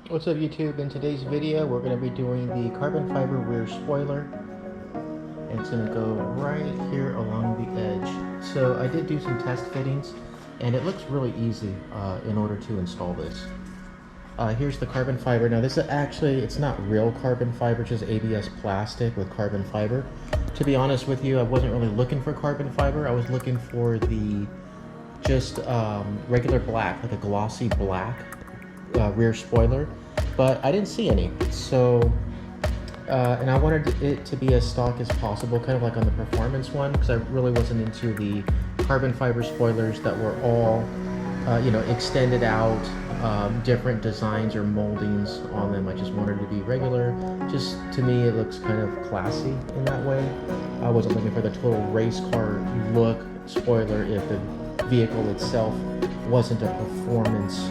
What's up YouTube? In today's video we're going to be doing the carbon fiber rear spoiler, and it's going to go right here along the edge. So I did do some test fittings and it looks really easy in order to install this. Here's the carbon fiber. Now this is actually, it's not real carbon fiber, just ABS plastic with carbon fiber. To be honest with you, I wasn't really looking for carbon fiber. I was looking for the just regular black, like a glossy black rear spoiler, but I didn't see any. So and I wanted it to be as stock as possible, kind of like on the performance one, because I really wasn't into the carbon fiber spoilers that were all extended out, different designs or moldings on them. I just wanted it to be regular. Just to me it looks kind of classy in that way. I wasn't looking for the total race car look spoiler if the vehicle itself wasn't a performance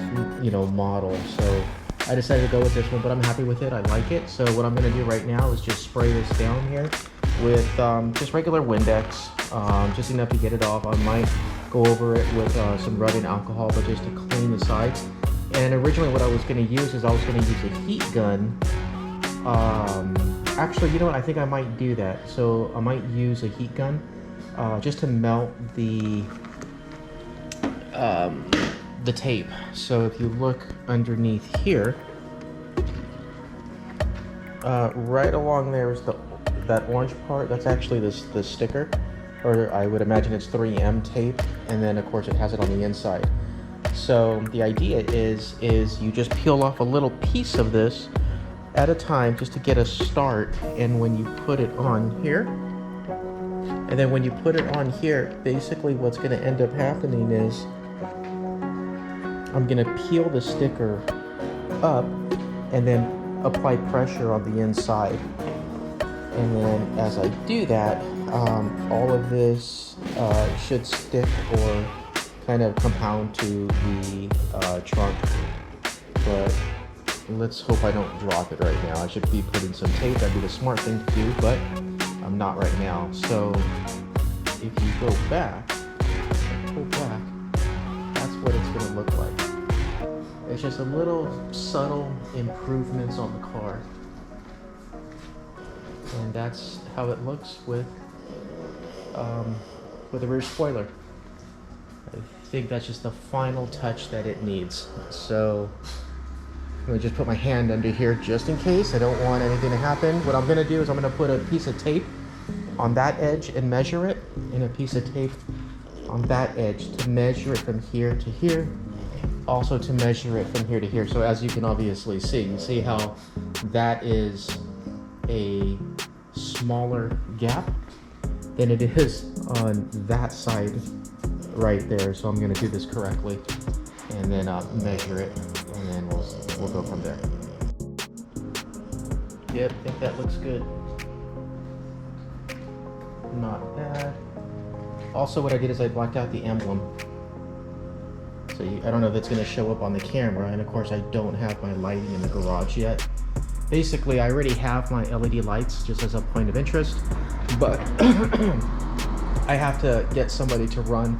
model. So I decided to go with this one, but I'm happy with it. I like it. So what I'm going to do right now is just spray this down here with just regular Windex, just enough to get it off. I might go over it with some rubbing alcohol, but just to clean the sides. And originally what I was going to use is I was going to use a heat gun. Actually, you know what? I think I might do that. So I might use a heat gun just to melt the tape. So if you look underneath here, right along there is that orange part. That's actually the sticker, or I would imagine it's 3M tape, and then of course it has it on the inside. So the idea is you just peel off a little piece of this at a time just to get a start, and when you put it on here, and then when you put it on here, basically what's going to end up happening is I'm going to peel the sticker up and then apply pressure on the inside. And then as I do that, all of this should stick or kind of compound to the trunk. But let's hope I don't drop it right now. I should be putting some tape. That'd be the smart thing to do, but I'm not right now. So if you go back, pull back, that's what it's going to look like. It's just a little subtle improvements on the car. And that's how it looks with the rear spoiler. I think that's just the final touch that it needs. So I'm gonna just put my hand under here just in case. I don't want anything to happen. What I'm gonna do is I'm gonna put a piece of tape on that edge and measure it, and a piece of tape on that edge to measure it from here to here, also to measure it from here to here. So as you can obviously see, you see how that is a smaller gap than it is on that side right there. So I'm going to do this correctly and then measure it, and then we'll go from there. Yep, I think that looks good. Not bad. Also, what I did is I blacked out the emblem. So I don't know if it's going to show up on the camera, and of course I don't have my lighting in the garage yet. Basically, I already have my LED lights just as a point of interest, but I have to get somebody to run,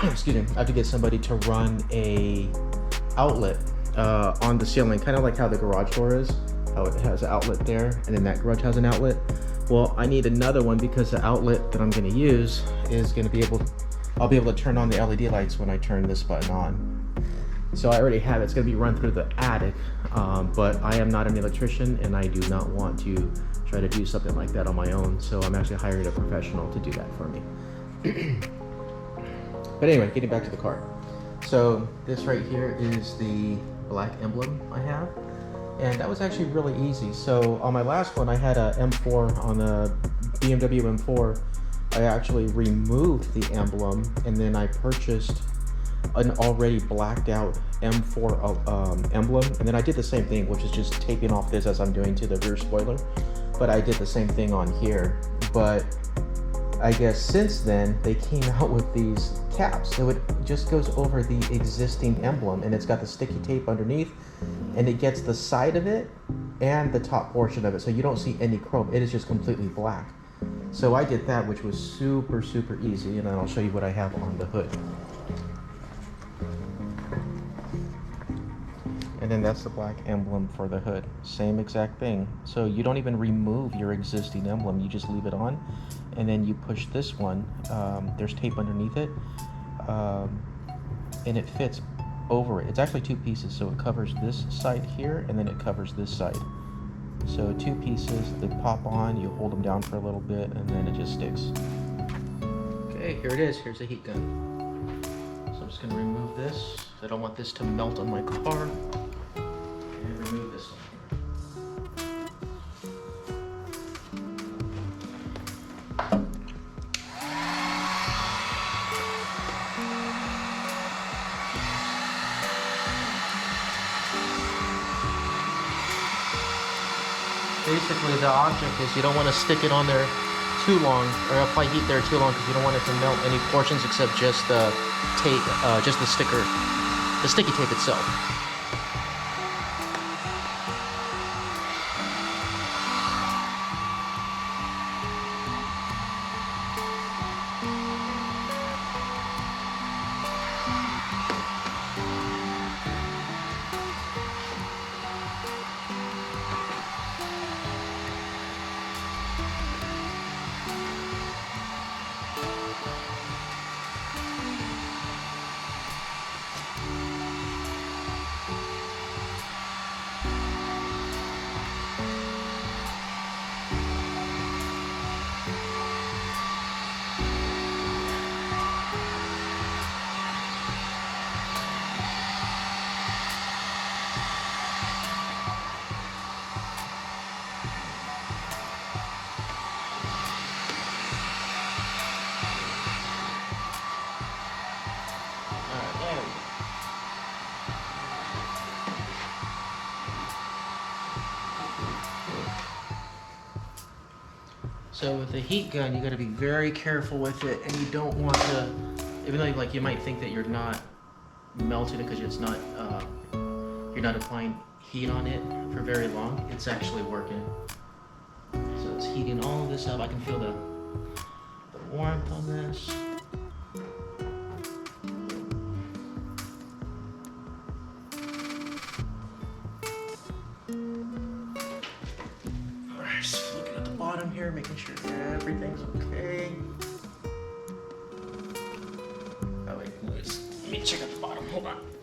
excuse me, I have to get somebody to run a outlet on the ceiling, kind of like how the garage door is, how it has an outlet there, and then that garage has an outlet. Well, I need another one because the outlet that I'm going to use is going to be I'll be able to turn on the LED lights when I turn this button on. So I already have it. It's going to be run through the attic, but I am not an electrician and I do not want to try to do something like that on my own. So I'm actually hiring a professional to do that for me. But anyway, getting back to the car. So this right here is the black emblem I have. And that was actually really easy. So on my last one, I had a M4 on a BMW M4. I actually removed the emblem, and then I purchased an already blacked out M4 emblem, and then I did the same thing, which is just taping off this as I'm doing to the rear spoiler. But I did the same thing on here. But I guess since then they came out with these caps, so it just goes over the existing emblem, and it's got the sticky tape underneath, and it gets the side of it and the top portion of it, so you don't see any chrome. It is just completely black. So I did that, which was super easy, and then I'll show you what I have on the hood. And then that's the black emblem for the hood. Same exact thing. So you don't even remove your existing emblem, you just leave it on. And then you push this one, there's tape underneath it, and it fits over it. It's actually two pieces, so it covers this side here, and then it covers this side. So two pieces, they pop on, you hold them down for a little bit, and then it just sticks. Okay, here it is. Here's the heat gun. So I'm just gonna remove this. I don't want this to melt on my car. And remove this one here. Basically, the object is you don't want to stick it on there too long, or apply heat there too long, because you don't want it to melt any portions except just the tape, just the sticker, the sticky tape itself. So with the heat gun, you got to be very careful with it, and you don't want to, even though you might think that you're not melting it because it's not, you're not applying heat on it for very long. It's actually working. So it's heating all of this up. I can feel the warmth on this. Just looking at the bottom here, making sure everything's okay. Oh wait, let me check out the bottom. Hold on.